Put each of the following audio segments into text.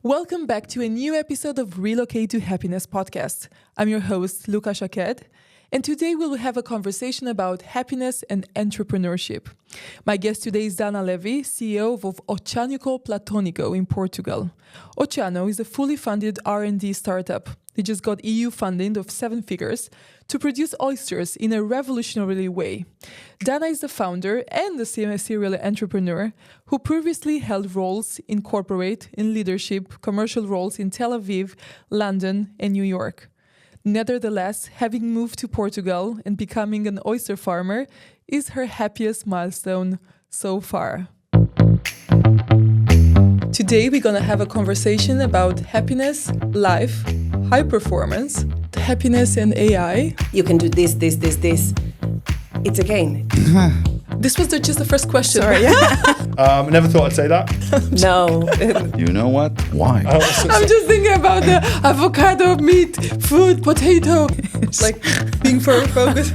Welcome back to a new episode of Relocate to Happiness podcast. I'm your host, Luca Shaked, and today we'll have a conversation about happiness and entrepreneurship. My guest today is Dana Levy, CEO of Oceano Platonico in Portugal. Oceano is a fully funded R&D startup. They just got EU funding of 7 figures to produce oysters in a revolutionary way. Dana is the founder and the serial entrepreneur who previously held roles in corporate, in leadership, commercial roles in Tel Aviv, London, and New York. Nevertheless, having moved to Portugal and becoming an oyster farmer is her happiest milestone so far. Today, we're going to have a conversation about happiness, life, high performance, happiness and AI. You can do this. It's a game. This was just the first question. Sorry. Never thought I'd say that. No. You know what? Why? I'm just thinking about the avocado, meat, food, potato. Like being focused.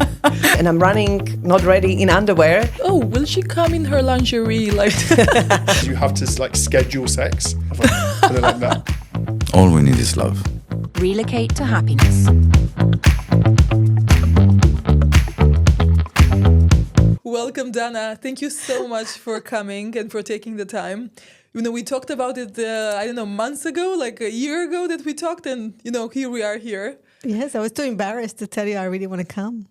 And I'm running, not ready, in underwear. Oh, will she come in her lingerie? Like You have to schedule sex. Put it like that. All we need is love. Relocate to happiness. Welcome, Dana. Thank you so much for coming and for taking the time. You know, we talked about it, months ago, like a year ago that we talked, and, here we are here. Yes, I was too embarrassed to tell you I really want to come.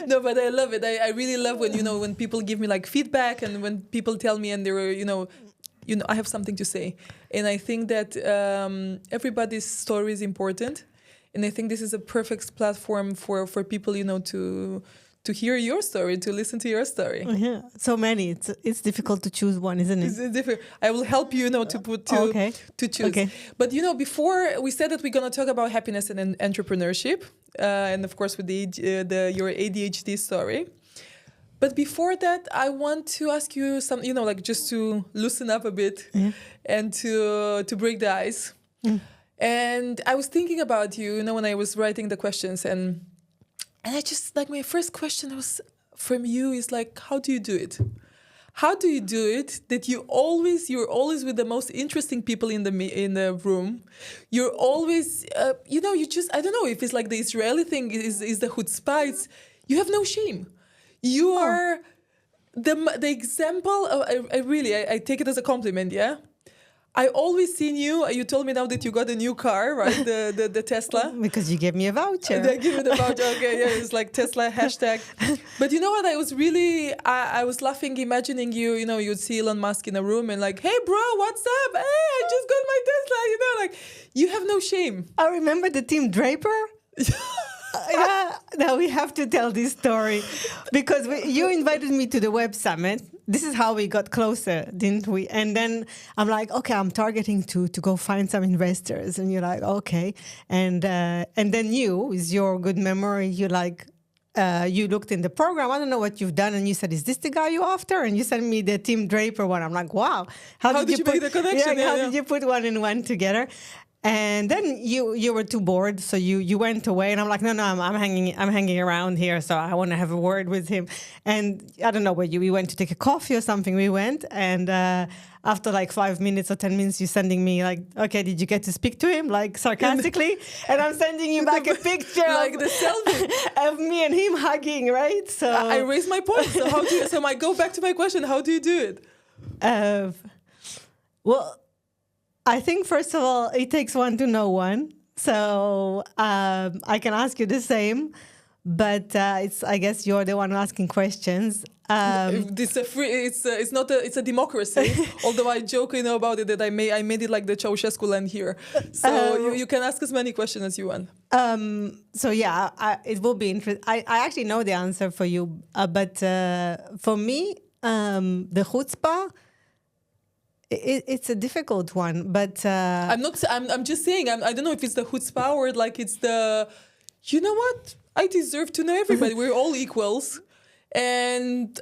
No, but I love it. I really love when people give me like feedback and when people tell me and they were, I have something to say. And I think that everybody's story is important. And I think this is a perfect platform for people, to hear your story, to listen to your story. Yeah, so many. It's difficult to choose one, isn't it? It's difficult. I will help you, to choose. Okay. But before we said that we're going to talk about happiness and entrepreneurship, and of course with your ADHD story. But before that, I want to ask you some, just to loosen up a bit and to break the ice. And I was thinking about you, when I was writing the questions and I just, my first question was from you is how do you do it? How do you do it that you're always with the most interesting people in the room? You're always, you just, I don't know if it's like the Israeli thing is the chutzpah. You have no shame. You are the example of, I take it as a compliment, yeah? I always seen you. You told me now that you got a new car, right? The Tesla. Because you gave me a voucher. They give me the voucher. Okay, yeah, it's like Tesla hashtag. But you know what? I was really, I was laughing, imagining you. You'd see Elon Musk in a room and hey, bro, what's up? Hey, I just got my Tesla. You have no shame. I remember the Team Draper. Yeah, now we have to tell this story because you invited me to the Web Summit. This is how we got closer, didn't we? And then I'm like, okay, I'm targeting to go find some investors. And you're like, okay. And then you, with your good memory, you looked in the program. I don't know what you've done. And you said, is this the guy you're after? And you sent me the Team Draper one. I'm like, wow. How did you make the connection? How did you put one and one together? And then you were too bored, so you went away, and I'm like, no, I'm hanging around here, so I want to have a word with him. And I don't know where we went to take a coffee or something. We went, and after 5 minutes or 10 minutes, you're sending me okay, did you get to speak to him? Sarcastically, and I'm sending you back a picture the selfie of me and him hugging, right? So I raised my point. So I go back to my question. How do you do it? Well, I think, first of all, it takes one to know one. So I can ask you the same, but I guess you're the one asking questions. It's a democracy. Although I joke, about it that I made it like the Ceausescu land here. So you can ask as many questions as you want. It will be interesting. I actually know the answer for you, but for me, the chutzpah. It's a difficult one, but I'm just saying. I don't know if it's the chutzpah or it's the. You know what? I deserve to know everybody. We're all equals, and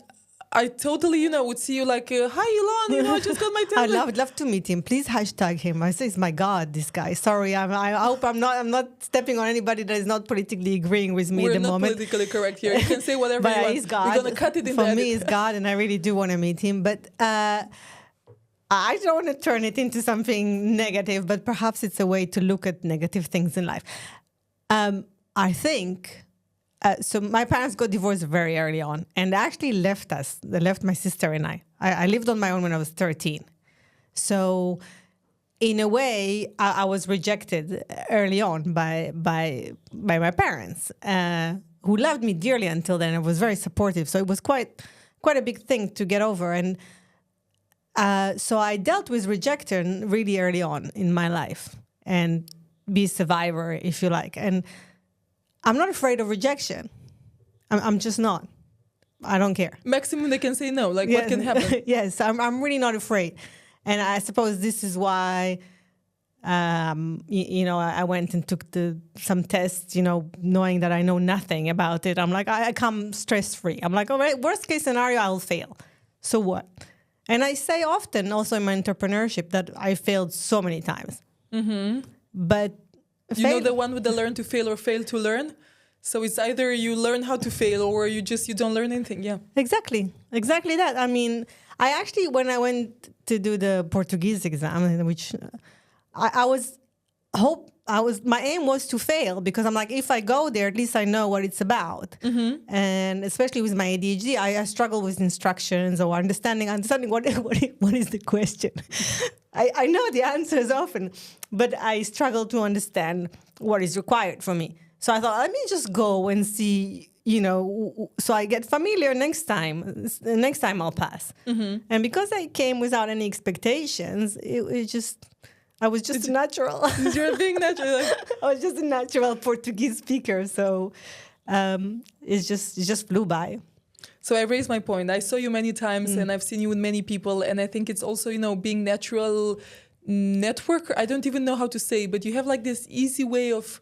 I totally, would see you hi Elon, I just got my Tesla. I would love to meet him. Please hashtag him. I say, it's my God, this guy. Sorry, I hope I'm not stepping on anybody that is not politically agreeing with me at the moment. We're not politically correct here. You can say whatever you want. He's God. We're gonna cut it in for me. He's God, and I really do want to meet him, but. I don't want to turn it into something negative, but perhaps it's a way to look at negative things in life. I think, so my parents got divorced very early on, and they actually left us. They left my sister and I. I lived on my own when I was 13. So in a way, I was rejected early on by my parents, who loved me dearly until then. It was very supportive. So it was quite a big thing to get over. And so I dealt with rejection really early on in my life and be a survivor, if you like. And I'm not afraid of rejection. I'm just not. I don't care. Maximum they can say no. Like, what can happen? Yes, I'm really not afraid. And I suppose this is why, I went and took some tests, knowing that I know nothing about it. I'm like, I come stress-free. I'm like, all right, worst case scenario, I'll fail. So what? And I say often also in my entrepreneurship that I failed so many times. Mm-hmm. But you know the one with the learn to fail or fail to learn? So it's either you learn how to fail or you don't learn anything. Yeah. Exactly that. I mean, I actually, when I went to do the Portuguese exam, which my aim was to fail, because I'm like, if I go there, at least I know what it's about. Mm-hmm. And especially with my ADHD, I struggle with instructions or understanding what is the question. I know the answers often, but I struggle to understand what is required from me. So I thought, let me just go and see, so I get familiar next time. Next time I'll pass. Mm-hmm. And because I came without any expectations, I was just a natural. You're being natural. I was just a natural Portuguese speaker. So it just flew by. So I raised my point. I saw you many times and I've seen you with many people. And I think it's also, being natural networker. I don't even know how to say, but you have like this easy way of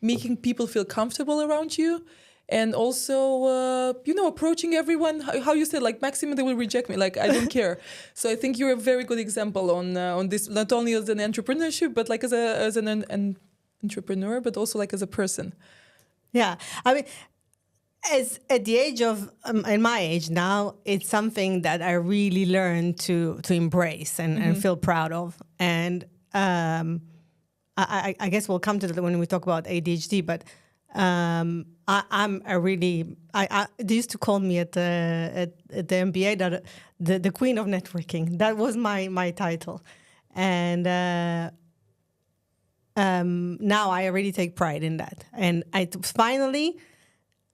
making people feel comfortable around you. And also, approaching everyone, how you said, like, maximum they will reject me. Like, I don't care. So I think you're a very good example on this, not only as an entrepreneurship, but like as an entrepreneur, but also like as a person. Yeah. I mean, as at the age of, in my age now, it's something that I really learned to embrace and feel proud of. And I guess we'll come to that when we talk about ADHD, but I'm a really. They used to call me at the MBA that the queen of networking. That was my title, and now I really take pride in that. And I finally,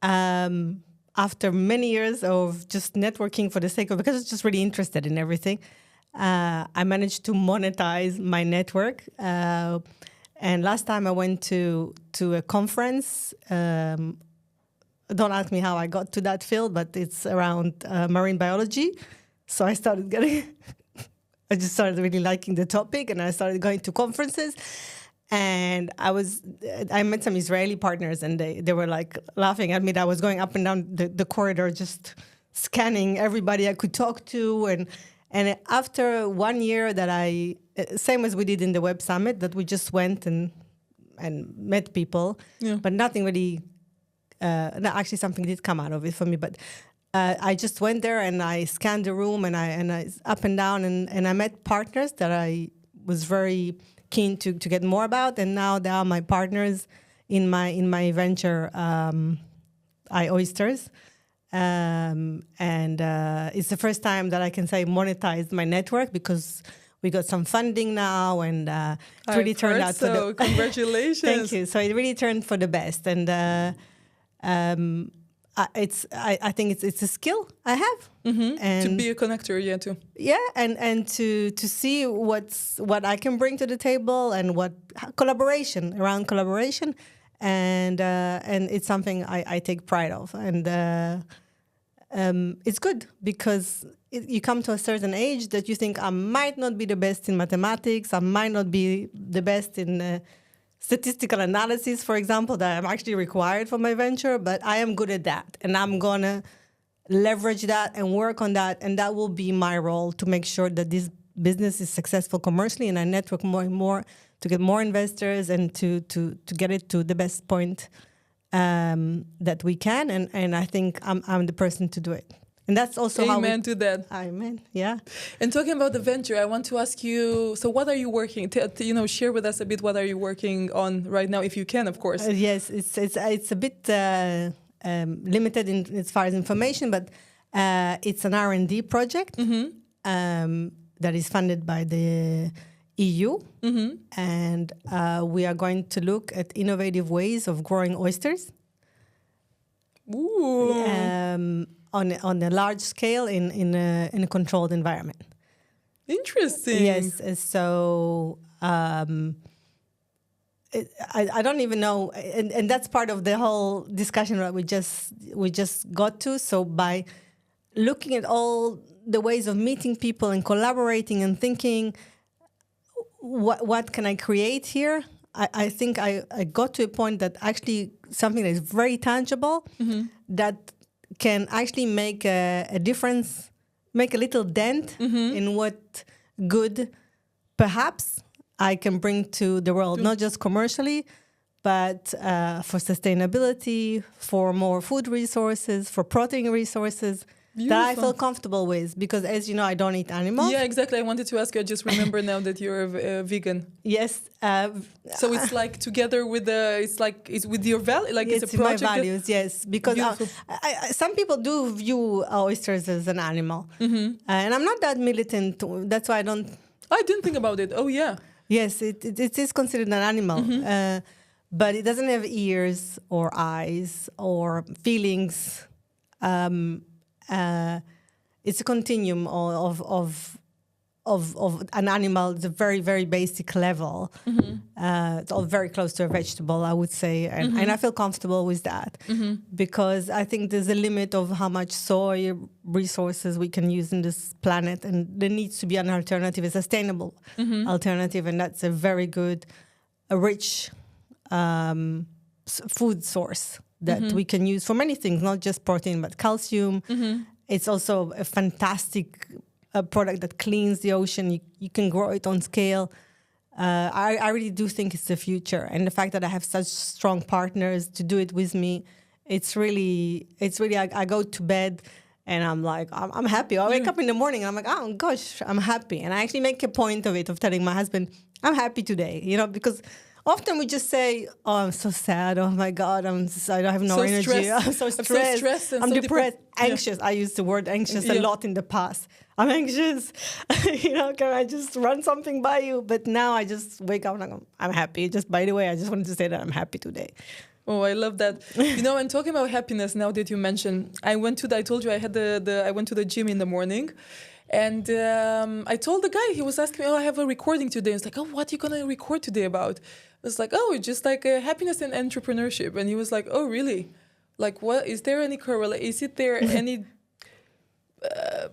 after many years of just networking for the sake of, because I was just really interested in everything, I managed to monetize my network. And last time I went to a conference. Don't ask me how I got to that field, but it's around marine biology. So I started I just started really liking the topic, and I started going to conferences. And I met some Israeli partners, and they were like laughing at me that I was going up and down the corridor, just scanning everybody I could talk to. And after 1 year that same as we did in the Web Summit, that we just went and met people, but nothing really, actually something did come out of it for me, but I just went there and I scanned the room and I up and down and I met partners that I was very keen to get more about, and now they are my partners in my venture, oysters. And it's the first time that I can say monetized my network, because we got some funding now, and it really turned out so. Congratulations! Thank you. So it really turned for the best, and I think it's a skill I have, and to be a connector, too. Yeah, and to see what I can bring to the table, and what collaboration, and it's something I take pride of, and it's good because you come to a certain age that you think, I might not be the best in mathematics, I might not be the best in statistical analysis, for example, that I'm actually required for my venture, but I am good at that, and I'm gonna leverage that and work on that, and that will be my role to make sure that this business is successful commercially, and I network more and more to get more investors and to get it to the best point that we can, and I think I'm the person to do it. And that's also how Amen to that. Amen. Yeah. And talking about the venture, I want to ask you, so what are you working, share with us a bit, what are you working on right now, if you can, of course. Yes, it's a bit limited in as far as information, but it's an R&D project that is funded by the EU, and we are going to look at innovative ways of growing oysters. Ooh. On a large scale in a controlled environment. Interesting. Yes, so I don't even know, and that's part of the whole discussion that we just got to. So by looking at all the ways of meeting people and collaborating and thinking, what can I create here? I think I got to a point that actually something that is very tangible that can actually make a difference, make a little dent in what good perhaps I can bring to the world, not just commercially, but for sustainability, for more food resources, for protein resources. That I feel comfortable with, because as you know, I don't eat animals. Yeah, exactly. I wanted to ask you, I just remember now that you're a vegan. Yes. So it's like together with it's with your value, like it's a project. My values, yes. Because some people do view oysters as an animal. And I'm not that militant. That's why I didn't think about it. Oh, yeah. Yes, it is considered an animal. But it doesn't have ears or eyes or feelings. It's a continuum of an animal. It's a very, very basic level. It's all very close to a vegetable, I would say, and I feel comfortable with that because I think there's a limit of how much soy resources we can use in this planet, and there needs to be an alternative, a sustainable alternative, and that's a very good, a rich food source that we can use for many things, not just protein, but calcium. It's also a fantastic product that cleans the ocean. You can grow it on scale. I really do think it's the future. And the fact that I have such strong partners to do it with me, it's really I go to bed and I'm like, I'm happy. I wake up in the morning and I'm like, oh gosh, I'm happy. And I actually make a point of it, of telling my husband, I'm happy today, because often we just say, oh, I'm so sad. Oh, my God, I have no energy. Stressed. I'm so stressed. And I'm so depressed. Anxious. I used the word anxious a lot in the past. I'm anxious. Can I just run something by you? But now I just wake up and I'm happy. Just by the way, I just wanted to say that I'm happy today. Oh, I love that. And talking about happiness, now that you mentioned, I told you I went to the gym in the morning. And I told the guy, he was asking me, I have a recording today. It's like, what are you going to record today about? I was like, just like happiness and entrepreneurship. And he was like, oh, really? Like, what? Is there any correlation? Is it there any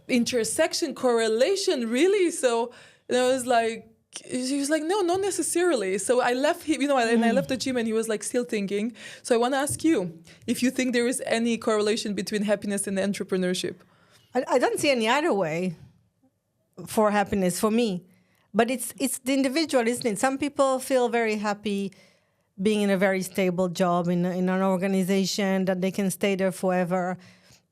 intersection, correlation, really? So I was like, he was like, no, not necessarily. So I left him, and I left the gym and he was like still thinking. So I want to ask you if you think there is any correlation between happiness and entrepreneurship. I don't see any other way for happiness for me. But it's the individual, isn't it? Some people feel very happy being in a very stable job in an organization that they can stay there forever,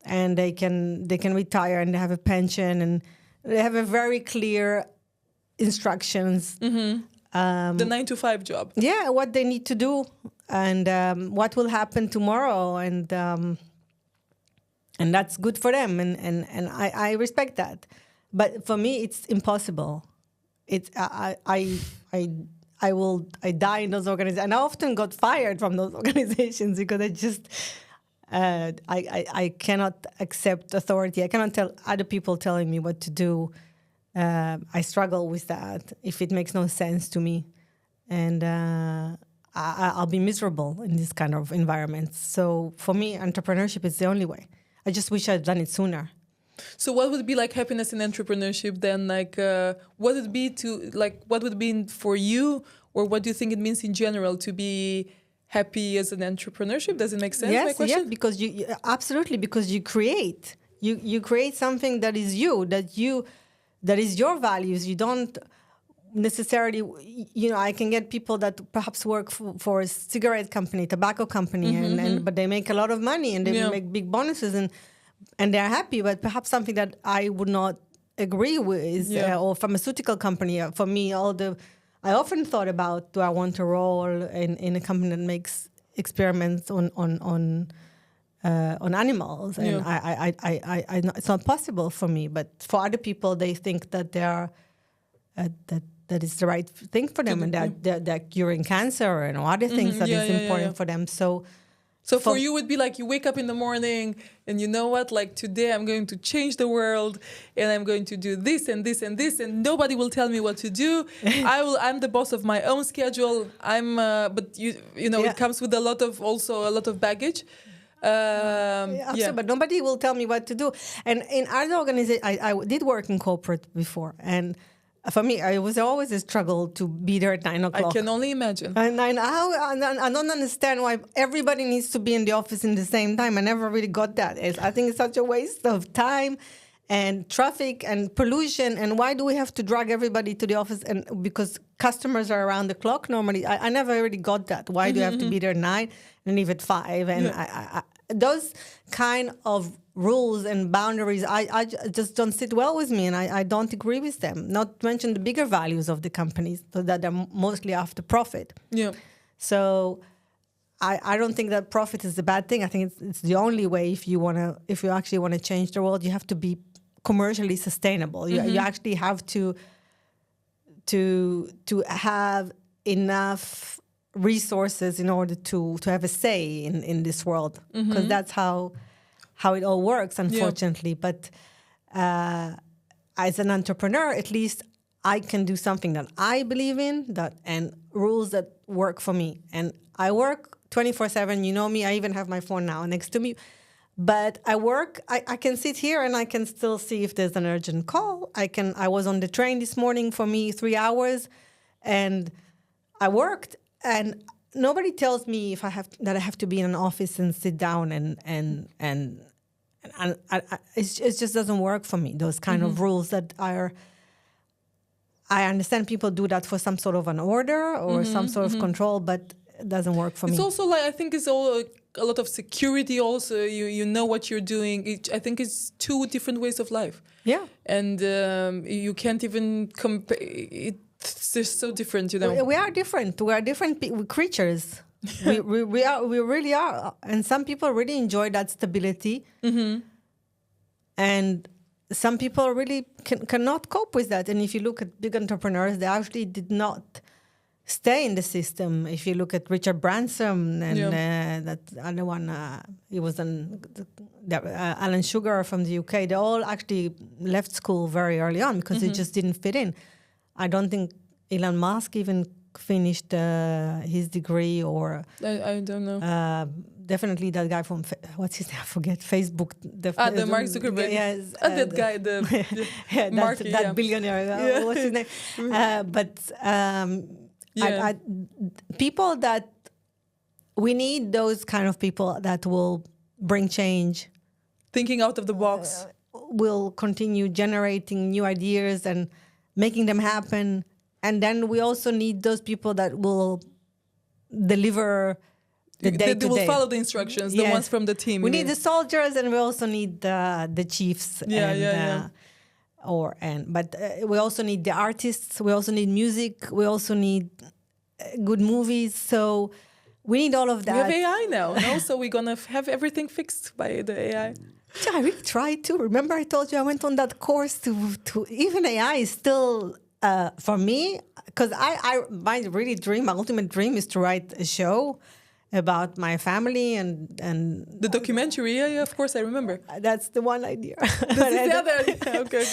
and they can retire and they have a pension and they have a very clear instructions. The 9-to-5 job. Yeah, what they need to do and what will happen tomorrow, and that's good for them, and I respect that. But for me, it's impossible. I die in those organizations, and I often got fired from those organizations because I just I cannot accept authority. I cannot tell other people telling me what to do. I struggle with that if it makes no sense to me, and I'll be miserable in this kind of environments. So for me, entrepreneurship is the only way. I just wish I'd done it sooner. So what would be like happiness in entrepreneurship then? Like, what would it be for you, or what do you think it means in general to be happy as an entrepreneurship? Does it make sense? Yes, my question? yes, because you absolutely, because you create something that is you, that is your values. You don't necessarily, I can get people that perhaps work for a cigarette company, tobacco company, but they make a lot of money and they make big bonuses, and they're happy, but perhaps something that I would not agree with, or pharmaceutical company. For me, I often thought about, do I want a role in a company that makes experiments on animals? And I it's not possible for me. But for other people, they think that they are that is the right thing for them, and that they're curing cancer and other things that is important for them. So for you, it would be like you wake up in the morning and you know what, like today I'm going to change the world and I'm going to do this and this and this and nobody will tell me what to do. I'm the boss of my own schedule. But you know, it comes with a lot of baggage. But nobody will tell me what to do. And in other organizations, I did work in corporate before, and for me, it was always a struggle to be there at 9 o'clock. I can only imagine. And I don't understand why everybody needs to be in the office in the same time. I never really got that. I think it's such a waste of time and traffic and pollution. And why do we have to drag everybody to the office? And because customers are around the clock normally. I never really got that. Why do you have to be there at 9 and leave at 5? And I those kind of rules and boundaries, I just don't sit well with me, and I don't agree with them. Not to mention the bigger values of the companies, so that they're mostly after profit. Yeah. So I don't think that profit is a bad thing. I think it's the only way if you actually want to change the world, you have to be commercially sustainable. You actually have to have enough resources in order to have a say in this world, because that's how it all works, unfortunately. But as an entrepreneur, at least I can do something that I believe in, and rules that work for me. And I work 24/7. You know me. I even have my phone now next to me. But I work. I can sit here and I can still see if there's an urgent call. I was on the train this morning, for me 3 hours, and I worked. And nobody tells me that I have to be in an office and sit down and it just doesn't work for me. Those kind of rules that are. I understand people do that for some sort of an order or some sort of control, but it doesn't work for me. It's also like, I think it's all a lot of security. Also, you know what you're doing. I think it's two different ways of life. Yeah, and you can't even compare. It's just so different, you know. We are different. We are different creatures. we really are. And some people really enjoy that stability. And some people really cannot cope with that. And if you look at big entrepreneurs, they actually did not stay in the system. If you look at Richard Branson and that other one, he was Alan Sugar from the UK, they all actually left school very early on because it just didn't fit in. I don't think Elon Musk even finished his degree, or I don't know. Definitely that guy from what's his name? I forget. Facebook. The Mark Zuckerberg. Yes, that guy, that billionaire. What's his name? People that we need, those kind of people that will bring change, thinking out of the box, will continue generating new ideas and making them happen. And then we also need those people that will deliver the day-to-day. They will follow the instructions, the ones from the team. We need the soldiers, and we also need the chiefs. But we also need the artists. We also need music. We also need good movies. So we need all of that. We have AI now, no? So we're going to have everything fixed by the AI. I really tried to. Remember I told you I went on that course to even AI is still, for me, because my ultimate dream is to write a show about my family and the documentary. Yeah, of course I remember. That's the one idea. This is the other idea. Okay.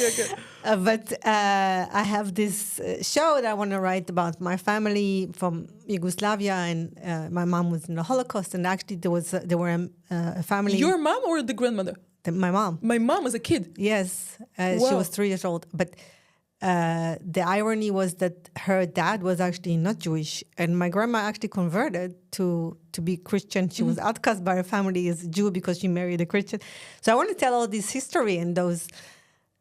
But I have this show that I want to write about my family from Yugoslavia, and my mom was in the Holocaust, and actually there were a family. Your mom or the grandmother? My mom. My mom was a kid. Yes, she was 3 years old. But the irony was that her dad was actually not Jewish, and my grandma actually converted to be Christian. She was outcast by her family as a Jew because she married a Christian. So I want to tell all this history and those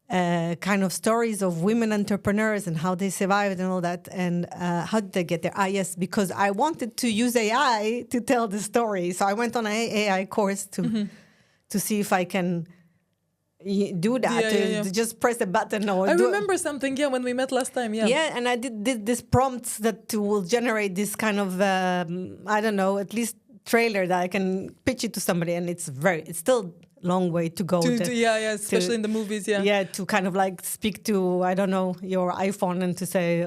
kind of stories of women entrepreneurs and how they survived and all that, and how did they get there? Yes, because I wanted to use AI to tell the story. So I went on an AI course to see if I can you do that to just press a button or I do remember something, when we met last time, Yeah, and I did this prompts that will generate this kind of I don't know, at least trailer that I can pitch it to somebody, and it's still long way to go. Especially in the movies, to kind of like speak to, I don't know, your iPhone and to say,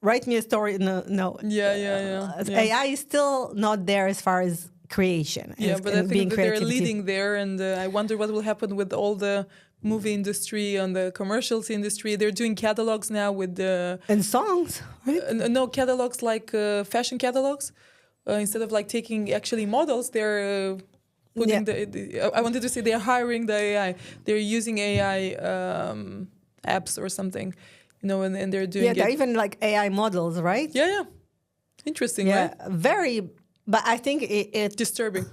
write me a story. No. AI is still not there as far as creation. But I think that they're leading there, and I wonder what will happen with all the movie industry and the commercials industry. They're doing catalogs now with the and songs, right? No, catalogs like fashion catalogs. Instead of like taking actually models, they're putting I wanted to say they're hiring the AI. They're using AI apps or something, and they're doing they're even like AI models, right? Yeah. Interesting, right? Very. But I think it disturbing.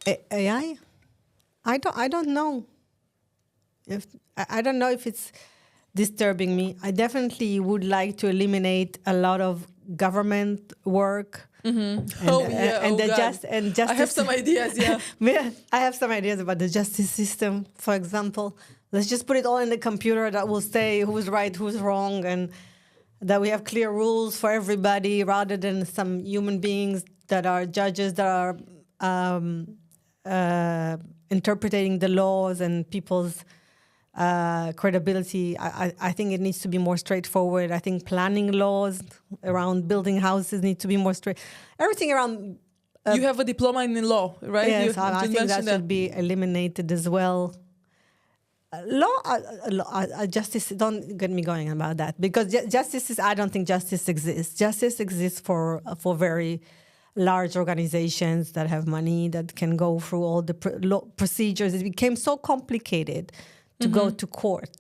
AI? I don't know. I don't know if it's disturbing me. I definitely would like to eliminate a lot of government work. Mm-hmm. Justice. I have some ideas. I have some ideas about the justice system. For example, let's just put it all in the computer that will say who's right, who's wrong, and that we have clear rules for everybody, rather than some human beings that are judges that are interpreting the laws and people's credibility. I think it needs to be more straightforward. I think planning laws around building houses need to be more straight. Everything around... you have a diploma in law, right? Yes, I think that should be eliminated as well. Justice, don't get me going about that, because I don't think justice exists. Justice exists for very large organizations that have money, that can go through all the procedures. It became so complicated to go to court.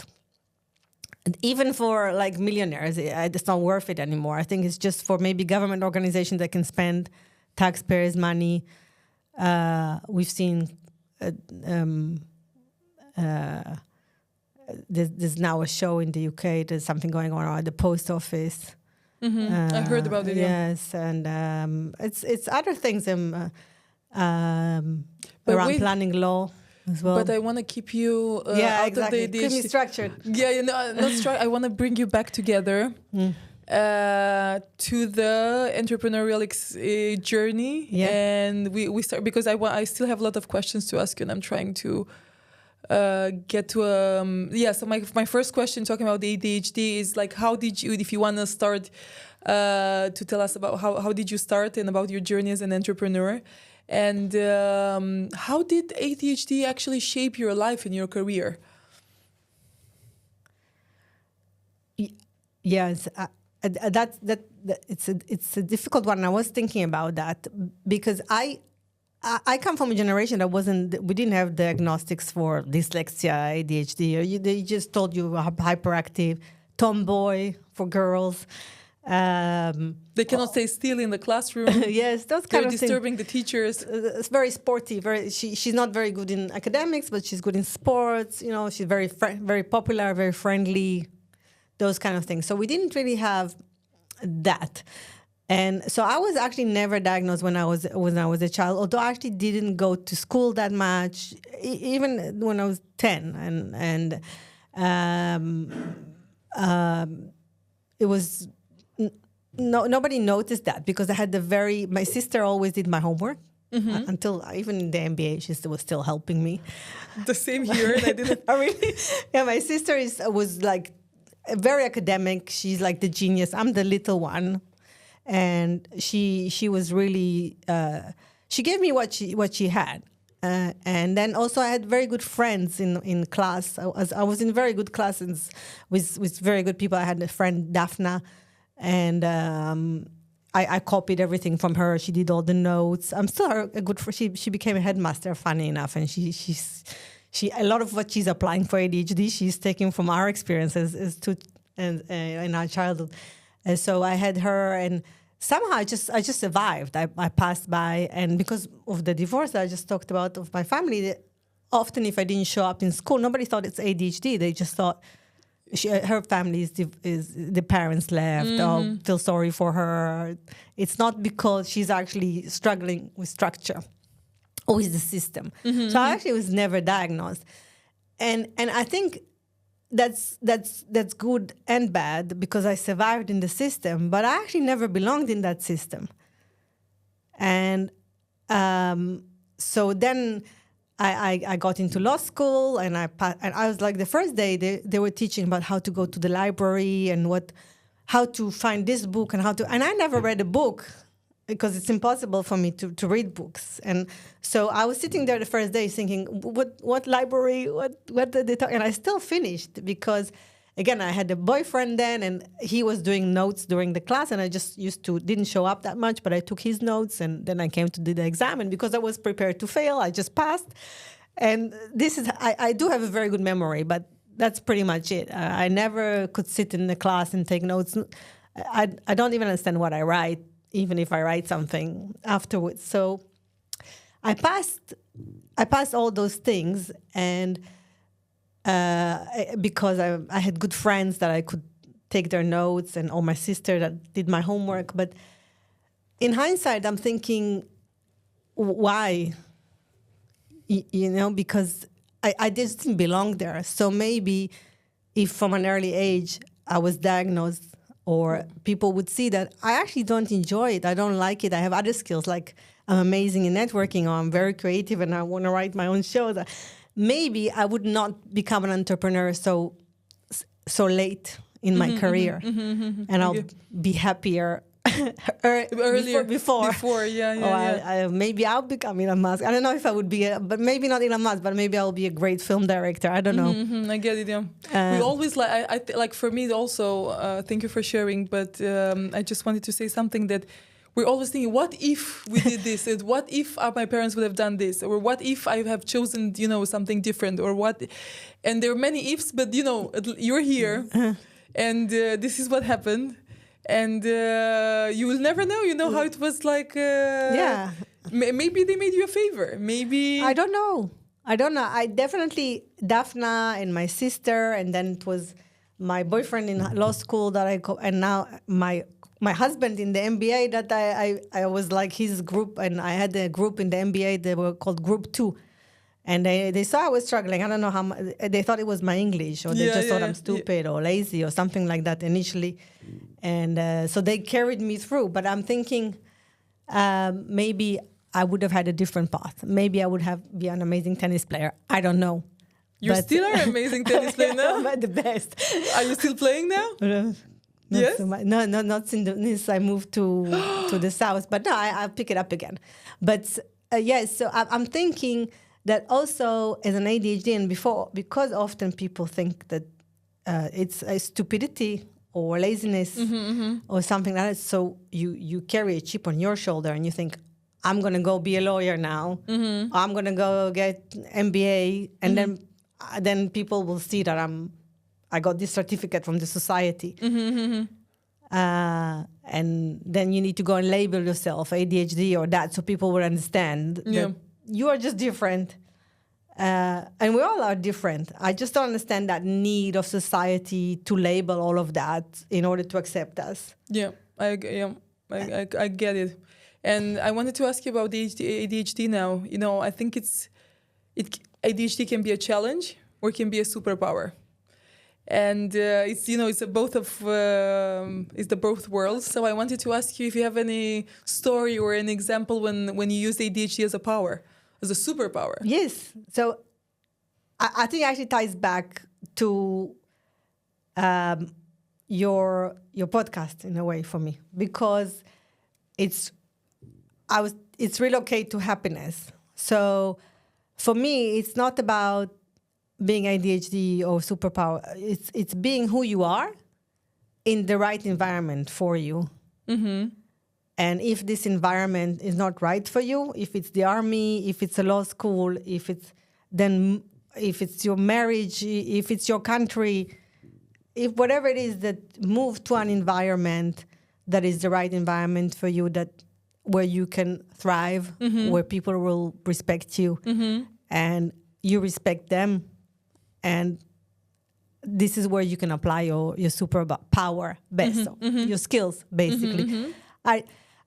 And even for like millionaires, it's not worth it anymore. I think it's just for maybe government organizations that can spend taxpayers' money. We've seen... there's now a show in the UK. There's something going on at the post office. Mm-hmm. I heard about it. Yes, and it's other things around planning law as well. But I want to keep you out exactly. of the Keep me structured. Not structured. I want to bring you back together to the entrepreneurial journey. And we start, because I still have a lot of questions to ask you, and I'm trying to get to so my first question, talking about the ADHD, is like, how did you, if you want to start to tell us about how did you start and about your journey as an entrepreneur, and how did ADHD actually shape your life and your career? Yes, it's a difficult one. I was thinking about that because I come from a generation that we didn't have diagnostics for dyslexia, ADHD. They just told you hyperactive, tomboy for girls. They cannot stay still in the classroom. Yes, those kind of things. They're disturbing the teachers. It's very sporty. She's not very good in academics, but she's good in sports. She's very very popular, very friendly, those kind of things. So we didn't really have that. And so I was actually never diagnosed when I was a child, although I actually didn't go to school that much, even when I was 10. And it was nobody noticed that, because I had my sister always did my homework. Mm-hmm. Until even in the MBA, she was still helping me. The same here, and I didn't. Oh, really? Yeah, my sister was like very academic. She's like the genius. I'm the little one. And she was really she gave me what she had, and then also I had very good friends in class. I was in very good classes with very good people. I had a friend, Daphna, and I copied everything from her. She did all the notes. I'm still a good friend. She became a headmaster, funny enough, and she a lot of what she's applying for ADHD she's taking from our experiences in our childhood. And so I had her, and somehow I just survived. I passed by, and because of the divorce that I just talked about of my family, often if I didn't show up in school, nobody thought it's ADHD. They just thought her family is the parents left, or feel sorry for her. It's not because she's actually struggling with structure always the system. So I actually was never diagnosed. And I think that's good and bad because I survived in the system, but I actually never belonged in that system. And so then I got into law school, and I was like, the first day they were teaching about how to go to the library and how to find this book and and I never read a book because it's impossible for me to read books. And so I was sitting there the first day thinking, what library, what did they talk? And I still finished because, again, I had a boyfriend then, and he was doing notes during the class, and I just didn't show up that much, but I took his notes, and then I came to do the exam, and because I was prepared to fail, I just passed. And I do have a very good memory, but that's pretty much it. I never could sit in the class and take notes. I don't even understand what I write, even if I write something afterwards. So I passed all those things, and because I had good friends that I could take their notes, or my sister that did my homework. But in hindsight, I'm thinking, why? Because I just didn't belong there. So maybe if from an early age I was diagnosed, or people would see that I actually don't enjoy it, I don't like it, I have other skills, like I'm amazing in networking, or I'm very creative and I want to write my own shows, maybe I would not become an entrepreneur so late in my career. And I'll be happier earlier. Before. Maybe I'll become Elon Musk. I don't know if I would be, but maybe not Elon Musk, but maybe I'll be a great film director. I don't know. I get it. Yeah, we always like for me also. Thank you for sharing. But I just wanted to say something that we're always thinking: what if we did this? And what if my parents would have done this? Or what if I have chosen, something different? Or what? And there are many ifs, but you're here, and this is what happened. And you will never know, how it was like. Maybe they made you a favor. Maybe. I don't know. I definitely, Daphna and my sister, and then it was my boyfriend in law school and now my husband in the MBA that I was like his group, and I had a group in the MBA, they were called Group 2. And they saw I was struggling. I don't know how much. They thought it was my English, or they just thought I'm stupid or lazy or something like that initially. And so they carried me through. But I'm thinking maybe I would have had a different path. Maybe I would be an amazing tennis player. I don't know. You still are an amazing tennis player now? I'm the best. Are you still playing now? Yes? So no, not since I moved to the south. But no, I'll pick it up again. But yes, so I'm thinking that also as an ADHD, and because often people think that it's a stupidity or laziness or something like that, so you carry a chip on your shoulder and you think, I'm going to go be a lawyer now, I'm going to go get MBA, and then people will see that I got this certificate from the society. And then you need to go and label yourself ADHD or that, so people will understand that you are just different. And we all are different. I just don't understand that need of society to label all of that in order to accept us. I get it. And I wanted to ask you about the ADHD now. I think ADHD can be a challenge or can be a superpower. And it's the both worlds. So I wanted to ask you if you have any story or an example when you use ADHD as a power, as a superpower. Yes. So I think it actually ties back to your podcast in a way for me, because it's relocate to happiness. So for me, it's not about being ADHD or superpower. It's being who you are in the right environment for you. And if this environment is not right for you, if it's the army, if it's a law school, if it's your marriage, if it's your country, if whatever it is, that move to an environment that is the right environment for you, where you can thrive, where people will respect you, and you respect them. And this is where you can apply your superpower best, your skills, basically.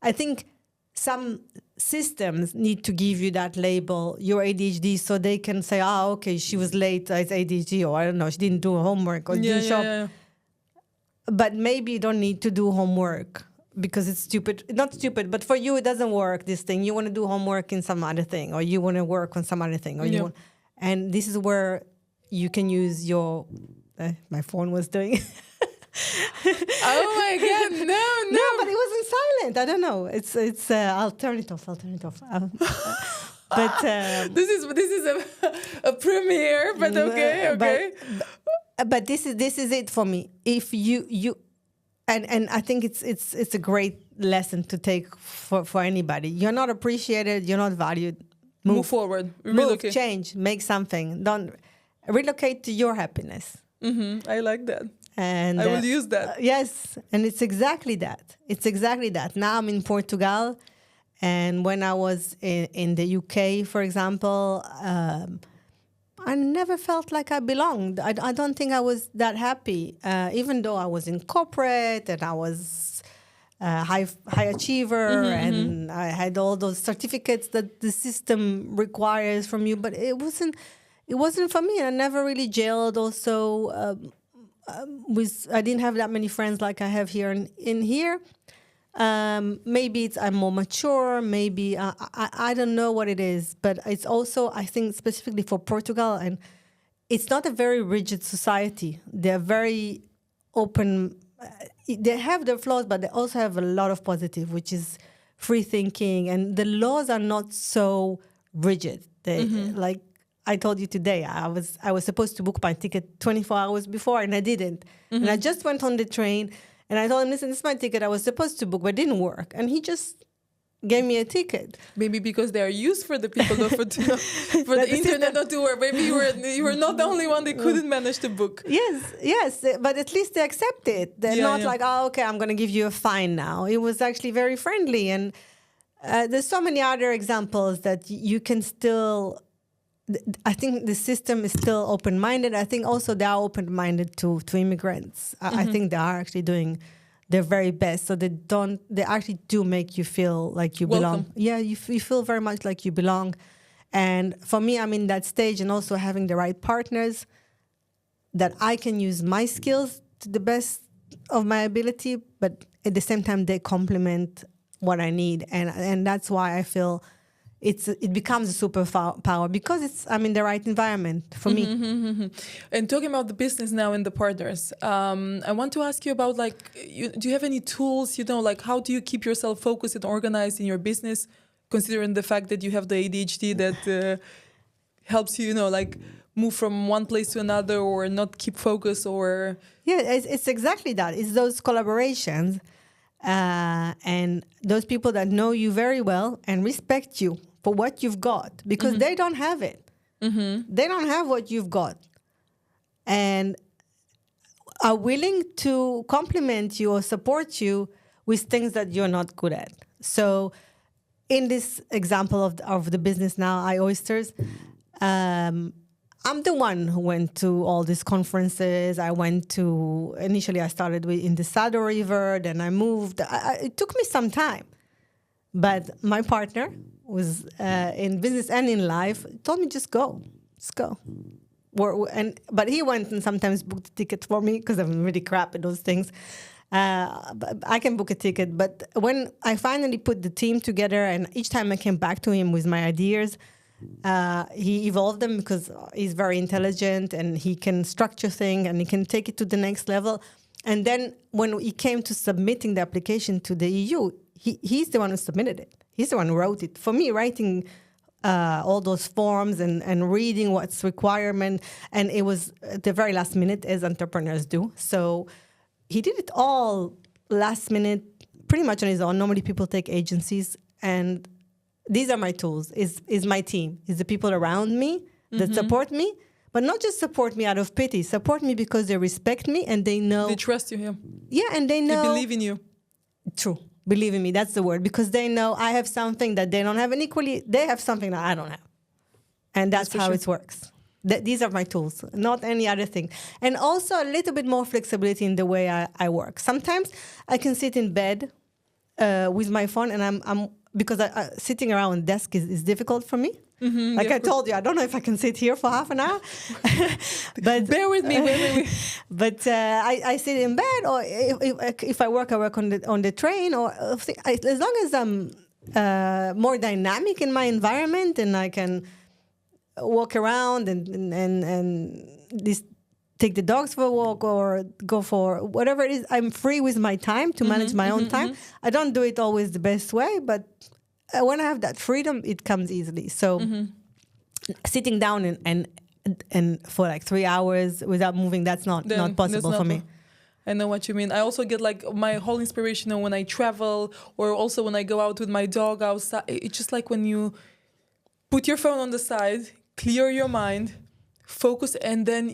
I think some systems need to give you that label, your ADHD, so they can say, okay, she was late, it's ADHD, or I don't know, she didn't do her homework, or didn't show up. Yeah. But maybe you don't need to do homework because it's stupid. Not stupid, but for you, it doesn't work, this thing. You want to do homework in some other thing, or you want to work on some other thing. And this is where you can use your... my phone was doing... Oh my God! No! But it wasn't silent. I don't know. It's. I'll turn it off. But this is a premiere. But okay. But this is it for me. If you and I think it's a great lesson to take for anybody. You're not appreciated. You're not valued. Move forward. Move, change, make something. Don't relocate to your happiness. I like that. And I will use that. Yes, and it's exactly that. Now I'm in Portugal, and when I was in the UK, for example, I never felt like I belonged. I don't think I was that happy, even though I was in corporate and I was high achiever, and I had all those certificates that the system requires from you. But it wasn't for me. I never really gelled. Also. I didn't have that many friends like I have here in here. Maybe I'm more mature. Maybe I don't know what it is, but it's also, I think, specifically for Portugal, and it's not a very rigid society. They're very open. They have their flaws, but they also have a lot of positive, which is free thinking, and the laws are not so rigid. They like. I told you today, I was supposed to book my ticket 24 hours before, and I didn't. And I just went on the train, and I told him, listen, this is my ticket. I was supposed to book, but it didn't work. And he just gave me a ticket. Maybe because they are used for the people, not for the internet not to work. Maybe you were not the only one that couldn't manage to book. Yes, but at least they accept it. They're not like, okay, I'm going to give you a fine now. It was actually very friendly. And there's so many other examples that you can still... I think the system is still open-minded. I think also they are open-minded to immigrants. I think they are actually doing their very best. So they actually do make you feel like you belong. Yeah, you feel very much like you belong. And for me, I'm in that stage, and also having the right partners that I can use my skills to the best of my ability, but at the same time, they complement what I need. And that's why I feel... It becomes a superpower because I'm in the right environment for me. And talking about the business now and the partners, I want to ask you about do you have any tools? How do you keep yourself focused and organized in your business, considering the fact that you have the ADHD that helps you, move from one place to another or not keep focus or? Yeah, it's exactly that. It's those collaborations and those people that know you very well and respect you for what you've got, because they don't have it. They don't have what you've got. And are willing to compliment you or support you with things that you're not good at. So in this example of the business now, oysters, I'm the one who went to all these conferences. Initially I started in the Sado River, then I moved. It took me some time. But my partner was in business and in life, told me just go. But he went and sometimes booked a ticket for me because I'm really crap at those things. I can book a ticket. But when I finally put the team together, and each time I came back to him with my ideas, he evolved them because he's very intelligent and he can structure things and he can take it to the next level. And then when he came to submitting the application to the EU, he's the one who submitted it. He's the one who wrote it. For me, writing all those forms and reading what's requirement, and it was at the very last minute, as entrepreneurs do. So he did it all last minute, pretty much on his own. Normally people take agencies, and these are my tools, is my team, is the people around me that support me, but not just support me out of pity, support me because they respect me and they know. They trust you, yeah. Yeah, and they know. They believe in you. True. Believe in me, that's the word, because they know I have something that they don't have, and equally, they have something that I don't have. And that's how it works. These are my tools, not any other thing. And also a little bit more flexibility in the way I work. Sometimes I can sit in bed with my phone, and because sitting around a desk is difficult for me. Like I told you, I don't know if I can sit here for half an hour. But bear with me. But I sit in bed, or if I work on the train, or as long as I'm more dynamic in my environment and I can walk around and take the dogs for a walk or go for whatever it is. I'm free with my time to manage my own time. I don't do it always the best way, but when I have that freedom, it comes easily. So sitting down and for like 3 hours without moving, that's not possible for me. I know what you mean. I also get like my whole inspiration when I travel, or also when I go out with my dog outside. It's just like when you put your phone on the side, clear your mind, focus, and then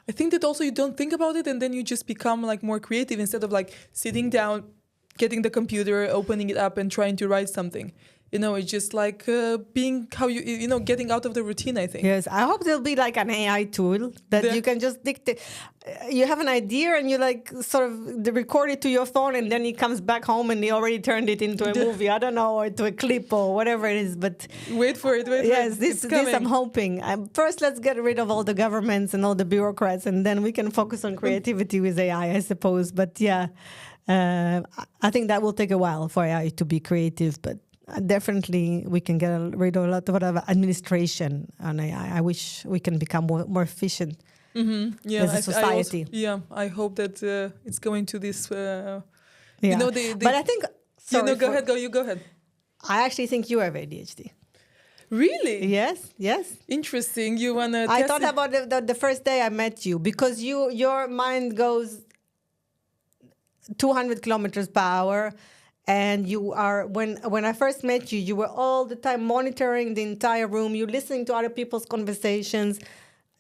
I think that also you don't think about it, and then you just become like more creative instead of like sitting down, getting the computer, opening it up and trying to write something. It's just like being how getting out of the routine, I think. Yes, I hope there'll be like an AI tool that you can just dictate. You have an idea and you like sort of record it to your phone, and then it comes back home and they already turned it into a movie. I don't know, or to a clip or whatever it is. But wait for it. Yes, this I'm hoping. First, let's get rid of all the governments and all the bureaucrats, and then we can focus on creativity with AI, I suppose. But yeah, I think that will take a while for AI to be creative, but definitely we can get rid of a lot of administration on AI. I wish we can become more efficient as a society. I hope that it's going to this. But I think. Sorry, you go ahead. I actually think you have ADHD. Really? Yes. Interesting. You wanna? I thought about the first day I met you, because your mind goes 200 kilometers per hour. And you are, when I first met you, you were all the time monitoring the entire room. You're listening to other people's conversations.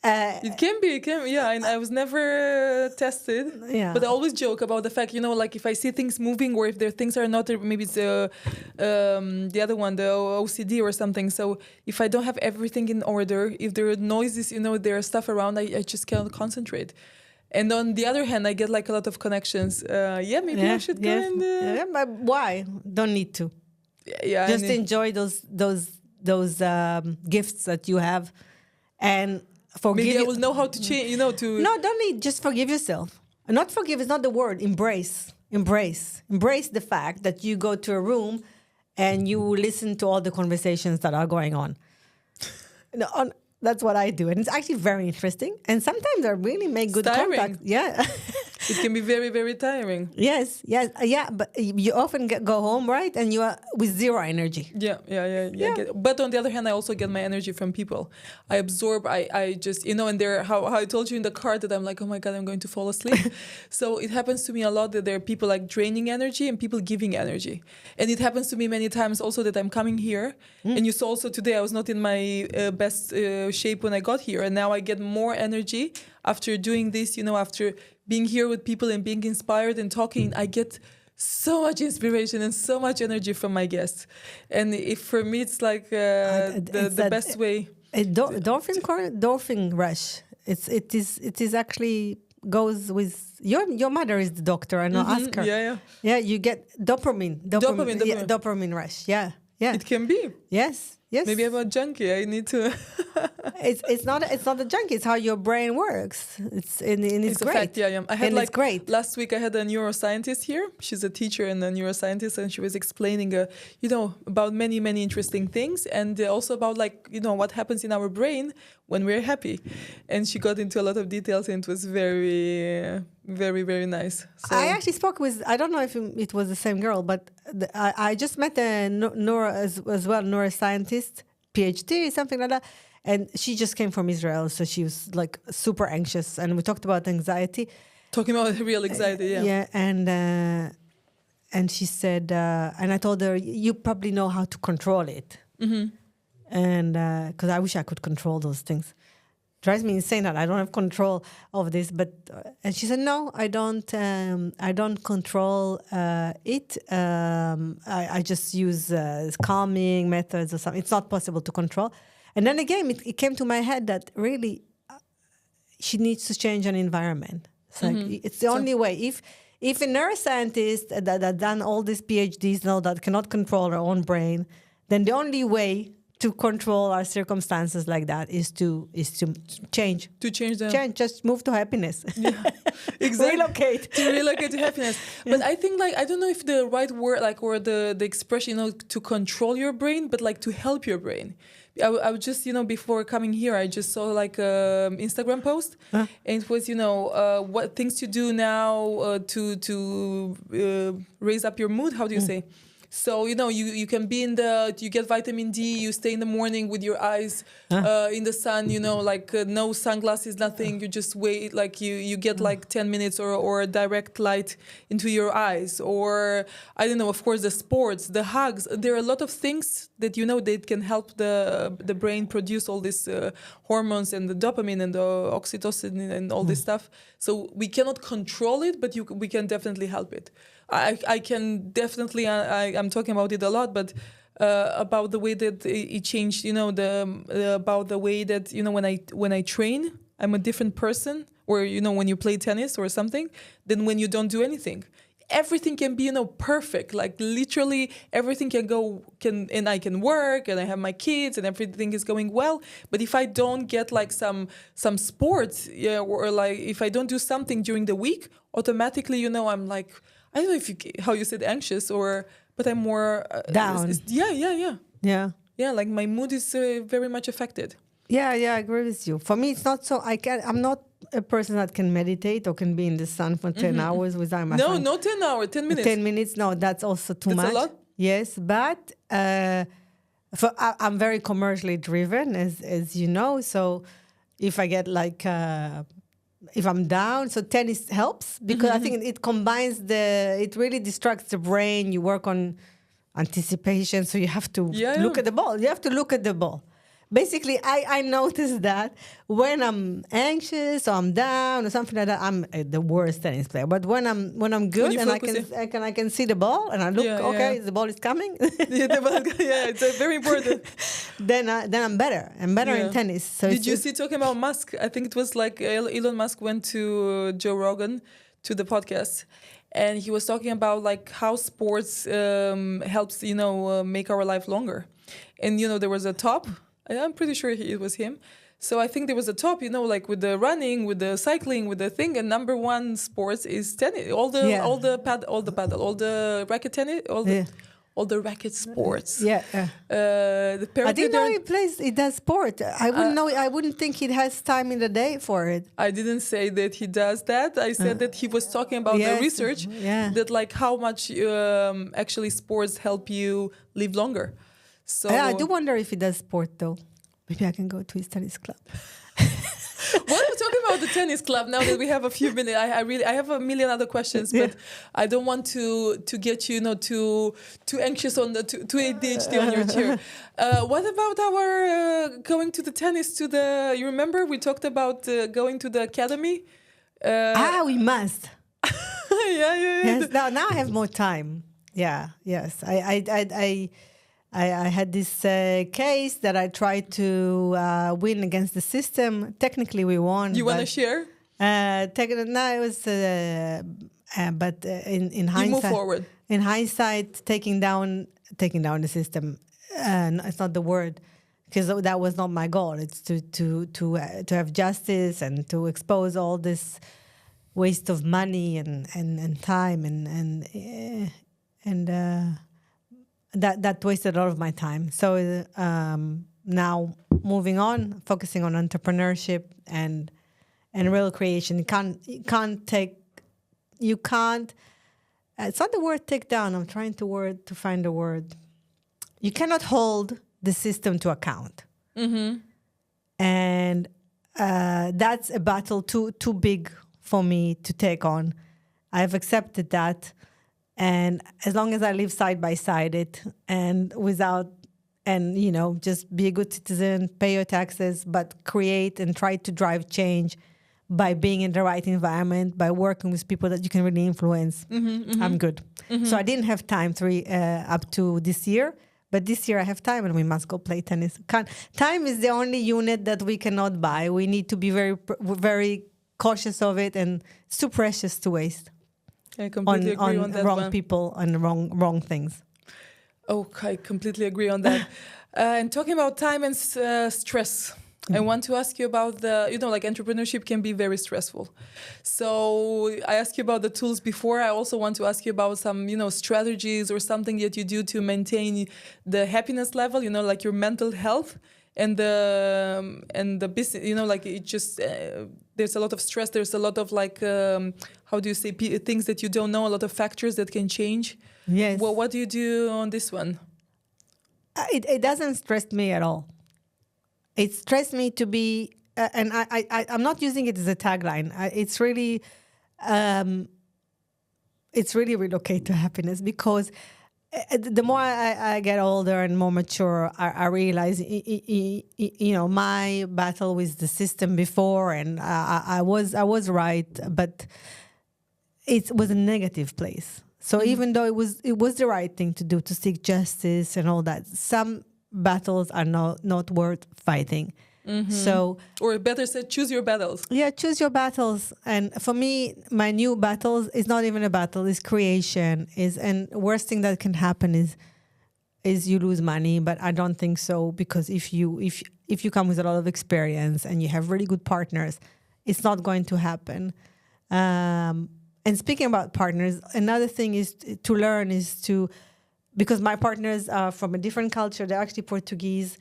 It can be, yeah. And I was never tested. Yeah. But I always joke about the fact, like if I see things moving, or if things are not, maybe it's the other one, the OCD or something. So if I don't have everything in order, if there are noises, there are stuff around, I just cannot concentrate. And on the other hand, I get like a lot of connections. Maybe I should go and... but why? Don't need to. Yeah. Just enjoy those gifts that you have, and forgive. Maybe I will know how to change. No, don't need. Just forgive yourself. Not forgive is not the word. Embrace the fact that you go to a room and you listen to all the conversations that are going on. That's what I do. And it's actually very interesting. And sometimes I really make good contact. Yeah. It can be very, very tiring. Yes. But you often go home, right? And you are with zero energy. Yeah. But on the other hand, I also get my energy from people. I absorb, I just, and there, how I told you in the car that I'm like, oh my God, I'm going to fall asleep. So it happens to me a lot that there are people like draining energy and people giving energy. And it happens to me many times also that I'm coming here. And you saw also today, I was not in my best shape when I got here. And now I get more energy after doing this, after being here with people and being inspired and talking. I get so much inspiration and so much energy from my guests. And for me, it's like the best way. Endorphin rush. It is actually goes with your mother is the doctor. I know. Ask her. Yeah. You get dopamine rush. Yeah. It can be. Yes. Maybe I'm a junkie. I need to. It's not a junkie. It's how your brain works. It's great. A fact. Yeah. I had it's great. Last week I had a neuroscientist here. She's a teacher and a neuroscientist, and she was explaining, about many, many interesting things, and also about what happens in our brain when we're happy. And she got into a lot of details, and it was very, very, very nice. So I actually spoke with, I don't know if it was the same girl, but I just met a neuroscientist, PhD, something like that. And she just came from Israel, so she was like super anxious. And we talked about anxiety. Talking about real anxiety, yeah. Yeah, and she said, and I told her, you probably know how to control it. Mm-hmm. And because I wish I could control those things. Drives me insane that I don't have control of this. But and she said, no, I don't control it. I just use calming methods or something. It's not possible to control. And then again, it came to my head that really she needs to change an environment. It's like it's the only way. if a neuroscientist that done all these PhDs know that cannot control our own brain, then the only way to control our circumstances like that is to change. To change them. Change, just move to happiness. Yeah, exactly. Relocate. To relocate to happiness. But I think I don't know if the right word or the expression, to control your brain, but to help your brain. I was just, before coming here, I just saw Instagram post, and it was, what things to do now to raise up your mood. How do you say? So, you can be you get vitamin D, you stay in the morning with your eyes in the sun, no sunglasses, nothing. You just wait, you get 10 minutes or direct light into your eyes. Or, I don't know, of course, the sports, the hugs. There are a lot of things that, they can help the brain produce all these hormones and the dopamine and the oxytocin and all this stuff. So we cannot control it, but we can definitely help it. I can definitely, I'm talking about it a lot, but about the way that it changed, about the way that, when I train, I'm a different person, or, when you play tennis or something, than when you don't do anything. Everything can be, perfect. Literally everything and I can work and I have my kids and everything is going well. But if I don't get some sports, or if I don't do something during the week, automatically, I'm I don't know how you said anxious but I'm more down. Yeah. My mood is very much affected. Yeah, I agree with you. For me, it's not so. I'm not a person that can meditate or can be in the sun for 10 hours without my phone. No, not 10 hours, 10 minutes. 10 minutes, no, that's also too much. That's a lot? Yes, but I'm very commercially driven, as you know. So if I get if I'm down, so tennis helps because I think it combines it really distracts the brain. You work on anticipation, so you have to look at the ball. You have to look at the ball. Basically, I noticed that when I'm anxious or I'm down or something like that, I'm the worst tennis player. But when I'm good and I can see the ball and I look, the ball is coming. It's very important. Then I'm better. I'm better in tennis. So did you see talking about Musk? I think it was Elon Musk went to Joe Rogan to the podcast. And he was talking about how sports helps, make our life longer. And, there was a top. I'm pretty sure it was him. So I think there was a top, with the running, with the cycling, with the thing. And number one sports is tennis. All the racket tennis, all the racket sports. I didn't know he does sport. I wouldn't know. I wouldn't think he has time in the day for it. I didn't say that he does that. I said that he was talking about the research that how much actually sports help you live longer. So I do wonder if he does sport though. Maybe I can go to his tennis club. What are we talking about the tennis club now that we have a few minutes? I have a million other questions, but I don't want to get you too anxious on too ADHD on your chair. What about our going to the tennis you remember we talked about going to the academy? We must. Yeah. Yes, now I have more time. Yeah. Yes. I had this case that I tried to win against the system. Technically, we won. You want to share? No, it was. But in hindsight, you move forward. In hindsight, taking down the system. It's not the word, because that was not my goal. It's to have justice and to expose all this waste of money and time and that wasted a lot of my time. So now moving on, focusing on entrepreneurship and real creation. You can't. It's not the word take down. I'm trying to find the word. You cannot hold the system to account, and that's a battle too big for me to take on. I've accepted that. And as long as I live side by side it just be a good citizen, pay your taxes, but create and try to drive change by being in the right environment, by working with people that you can really influence, I'm good. So I didn't have time up to this year, but this year I have time and we must go play tennis. Time is the only unit that we cannot buy. We need to be very, very cautious of it, and it's too precious to waste. I completely agree on that wrong one. people and wrong things. Oh, I completely agree on that. And talking about time and stress, I want to ask you about like entrepreneurship can be very stressful. So I asked you about the tools before. I also want to ask you about some, strategies or something that you do to maintain the happiness level, like your mental health and the business, like it just, there's a lot of stress. There's a lot of like, how do you say, things that you don't know, a lot of factors that can change. Yes. Well, what do you do on this one? It doesn't stress me at all. It stressed me to be, and I'm not using it as a tagline. It's really relocate to happiness, because the more I get older and more mature, I realize, my battle with the system before, and I was right, but it was a negative place. So even though it was the right thing to do, to seek justice and all that, some battles are not worth fighting. So, or better said, choose your battles. Yeah, choose your battles. And for me, my new battles is not even a battle; it's creation. And worst thing that can happen is you lose money. But I don't think so, because if you come with a lot of experience and you have really good partners, it's not going to happen. And speaking about partners, another thing is to learn because my partners are from a different culture. They're actually Portuguese.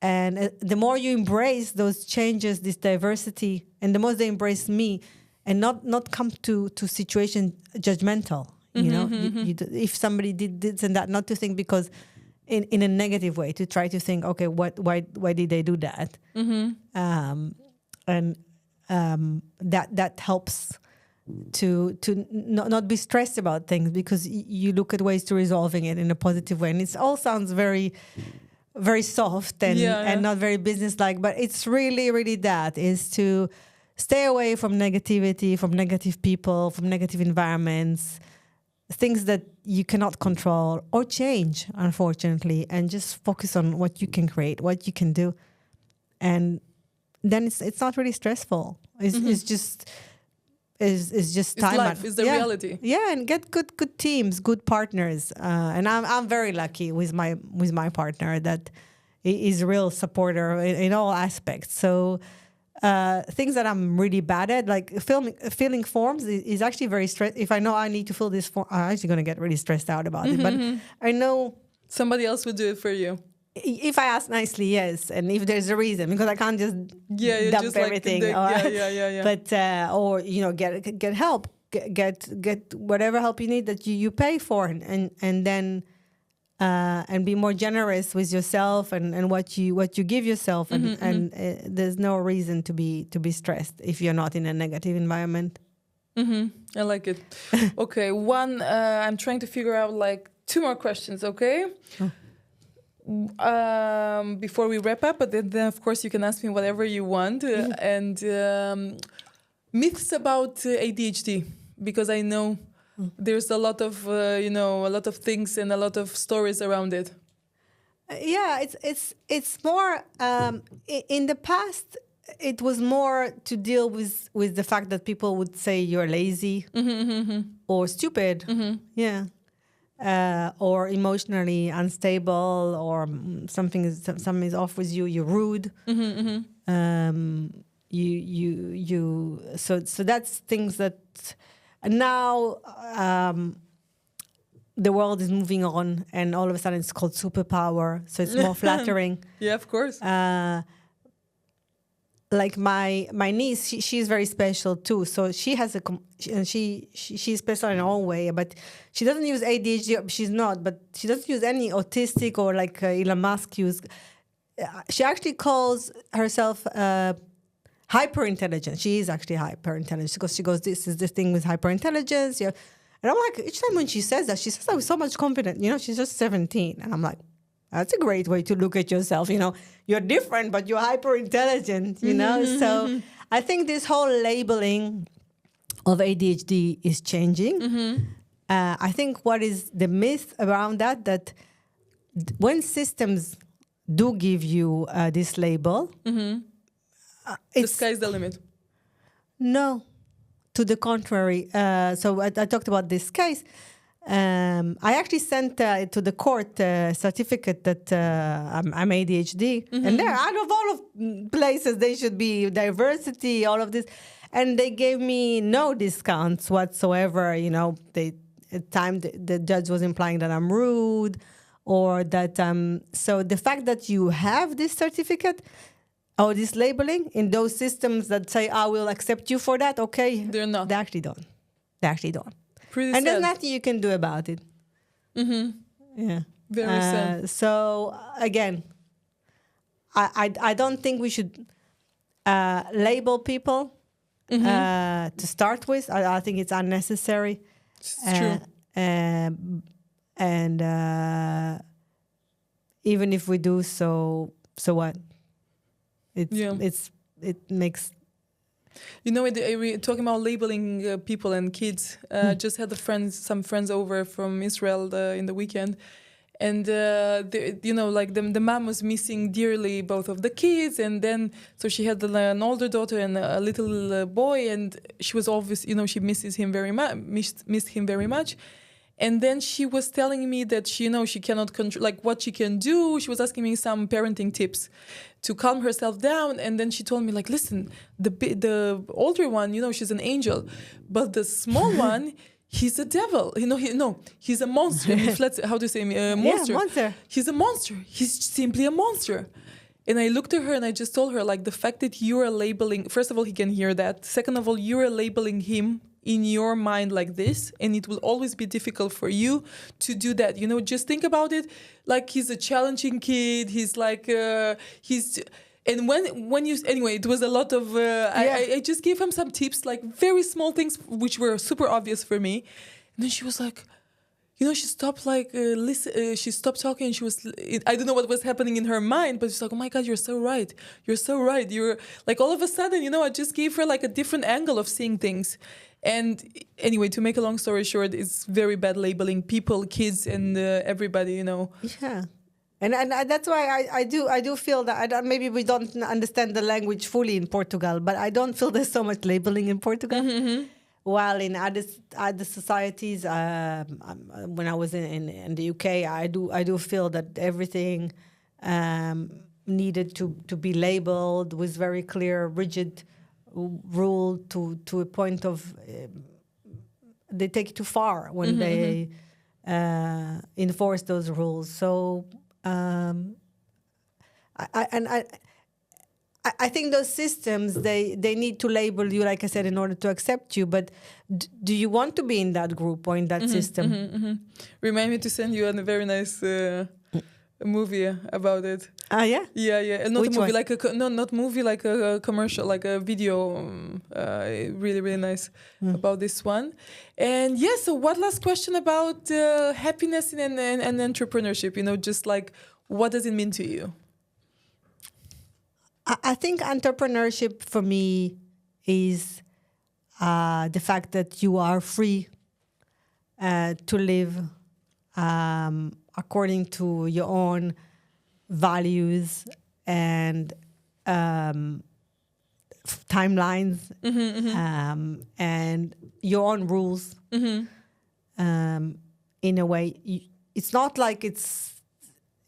And the more you embrace those changes, this diversity, and the more they embrace me, and not come to situation judgmental, if somebody did this and that, not to think because in a negative way, to try to think, okay, why did they do that? That helps to not be stressed about things, because you look at ways to resolving it in a positive way. And it all sounds very, very soft and not very business-like, but it's really, really that, is to stay away from negativity, from negative people, from negative environments, things that you cannot control or change, unfortunately, and just focus on what you can create, what you can do. And then it's not really stressful. It's just... Is just time. It's life. It's the reality. Yeah, and get good teams, good partners, and I'm very lucky with my partner that is a real supporter in all aspects. So things that I'm really bad at, like filling forms, is actually very stressed. If I know I need to fill this form, I'm actually going to get really stressed out about it. But I know somebody else would do it for you. If I ask nicely, yes, and if there's a reason, because I can't just dump just everything. But or get help, get whatever help you need that you pay for, and then and be more generous with yourself and what you give yourself, and there's no reason to be stressed if you're not in a negative environment. I like it. Okay, I'm trying to figure out like 2 more questions. Okay. Before we wrap up, but then of course you can ask me whatever you want. And myths about ADHD, because I know there's a lot of a lot of things and a lot of stories around it. Yeah, it's more in the past. It was more to deal with the fact that people would say you're lazy or stupid. Yeah. Or emotionally unstable, or something is off with you. You're rude. So that's things that now the world is moving on, and all of a sudden it's called superpower. So it's more flattering. Yeah, of course. Like my niece, she's very special too. So she has she's special in her own way, but she doesn't use ADHD. She's not, but she doesn't use any autistic or like Elon Musk use. She actually calls herself hyper intelligent. She is actually hyper intelligent, because she goes, "This is the thing with hyper intelligence." Yeah, and I'm like, each time when she says that with so much confidence. She's just 17, and I'm like, that's a great way to look at yourself. You're different, but you're hyper intelligent. So I think this whole labeling of ADHD is changing. I think what is the myth around that when systems do give you this label, the sky's the limit. No, to the contrary. So I talked about this case. I actually sent to the court a certificate that I'm ADHD. And there, out of all of places, they should be diversity, all of this. And they gave me no discounts whatsoever. You know, at time the judge was implying that I'm rude or that so the fact that you have this certificate or this labeling in those systems that say, I will accept you for that, okay. They're not. They actually don't. They actually don't. Pretty And sad. there's nothing you can do about it. Yeah. Very sad. So again, I don't think we should label people to start with. I think it's unnecessary. It's true. And even if we do so what? It makes. You know, talking about labeling people and kids. Just had some friends over from Israel in the weekend, and the mom was missing dearly both of the kids, and then so she had an older daughter and a little boy, and she was obvious, she misses him very much, missed him very much. And then she was telling me that she cannot control, like what she can do. She was asking me some parenting tips to calm herself down. And then she told me, like, listen, the older one, she's an angel, but the small one, he's a devil. He's a monster. How do you say monster? Yeah, monster. He's a monster. He's simply a monster. And I looked at her and I just told her, like, the fact that you are labeling, first of all, he can hear that. Second of all, you are labeling him in your mind like this, and it will always be difficult for you to do that. Just think about it like he's a challenging kid. He's like and when you anyway, it was a lot of I just gave him some tips, like very small things which were super obvious for me. And then she was like, she stopped she stopped talking, and she was, I don't know what was happening in her mind, but she's like, oh my God, you're so right. You're so right. You're like, all of a sudden, I just gave her like a different angle of seeing things. And anyway, to make a long story short, it's very bad labeling people, kids, and everybody, Yeah. And that's why I do feel that maybe we don't understand the language fully in Portugal, but I don't feel there's so much labeling in Portugal. While in other societies, when I was in the UK, I do feel that everything needed to be labeled with very clear, rigid rule to a point of they take it too far when they enforce those rules. So I think those systems, they need to label you, like I said, in order to accept you. But do you want to be in that group or in that system? Remind me to send you a very nice movie about it. Ah, yeah? Yeah. Not Which a movie, one? not movie, like a commercial, like a video. Really, really nice about this one. And yeah, so what last question about happiness and entrepreneurship? Just like, what does it mean to you? I think entrepreneurship for me is the fact that you are free to live according to your own values and timelines and your own rules. In a way, it's not like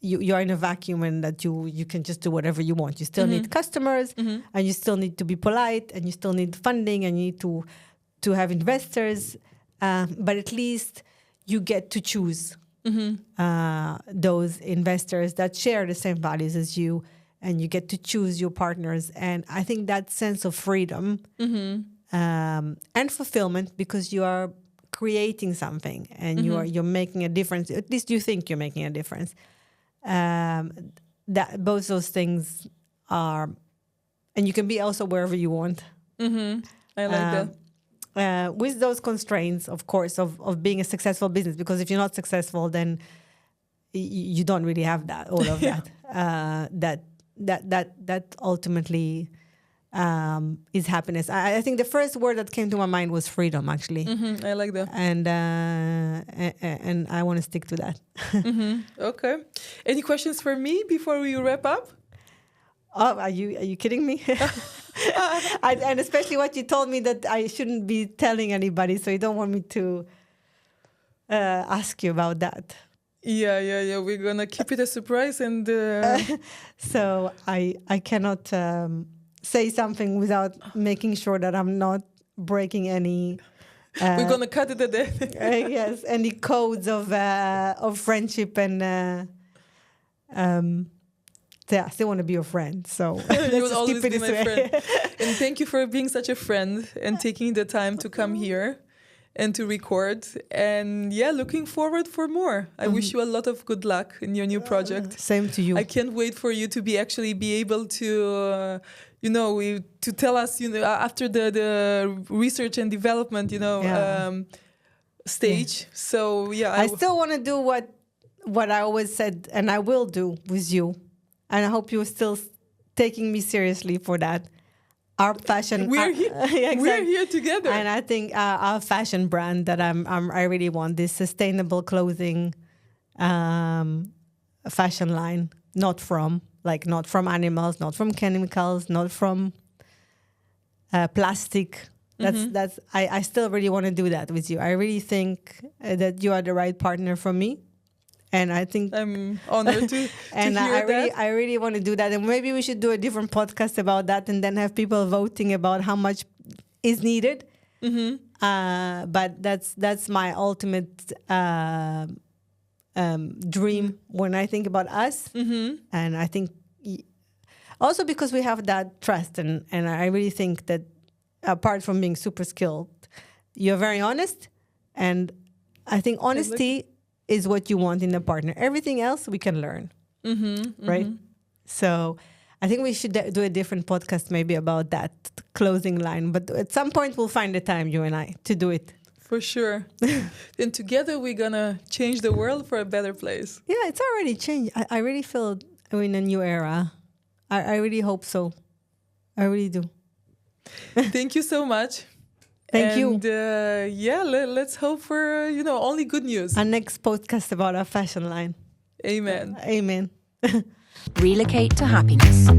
you're in a vacuum and that you can just do whatever you want. You still need customers, and you still need to be polite, and you still need funding, and you need to have investors. But at least you get to choose those investors that share the same values as you, and you get to choose your partners. And I think that sense of freedom and fulfillment, because you are creating something and you're making a difference. At least you think you're making a difference. That both those things are, and you can be also wherever you want. I like that. With those constraints, of course, of being a successful business, because if you're not successful, then you don't really have all of that. That ultimately is happiness. I think the first word that came to my mind was freedom, actually. I like that. And I want to stick to that. Okay. Any questions for me before we wrap up? Oh, are you kidding me? And especially what you told me that I shouldn't be telling anybody, so you don't want me to ask you about that. Yeah. We're gonna keep it a surprise, and So I cannot say something without making sure that I'm not breaking any. we're gonna cut it at the end. Yes, any codes of friendship and. I still want to be your friend, so You will always keep it be this my way. friend. And thank you for being such a friend and taking the time to come here and to record. And looking forward for more. I wish you a lot of good luck in your new project. Same to you. I can't wait for you to be able to, to tell us, after the research and development, stage. So I still want to do what I always said, and I will do with you. And I hope you're still taking me seriously for that. Our fashion, we're here together. And I think our fashion brand that I really want, this sustainable clothing fashion line, not from animals, not from chemicals, not from plastic. That's I still really want to do that with you. I really think that you are the right partner for me. And I think I'm honored to and hear that. I really want to do that. And maybe we should do a different podcast about that, and then have people voting about how much is needed. But that's my ultimate dream when I think about us. And I think also because we have that trust, and I really think that apart from being super skilled, you're very honest, and I think honesty is what you want in a partner. Everything else we can learn, right? So I think we should do a different podcast maybe about that clothing line. But at some point we'll find the time, you and I, to do it. For sure. And together we're going to change the world for a better place. Yeah, it's already changed. I really feel we're in a new era. I really hope so. I really do. Thank you so much. Thank you. Let's hope for, only good news. Our next podcast about our fashion line. Amen. Amen. Relocate to happiness.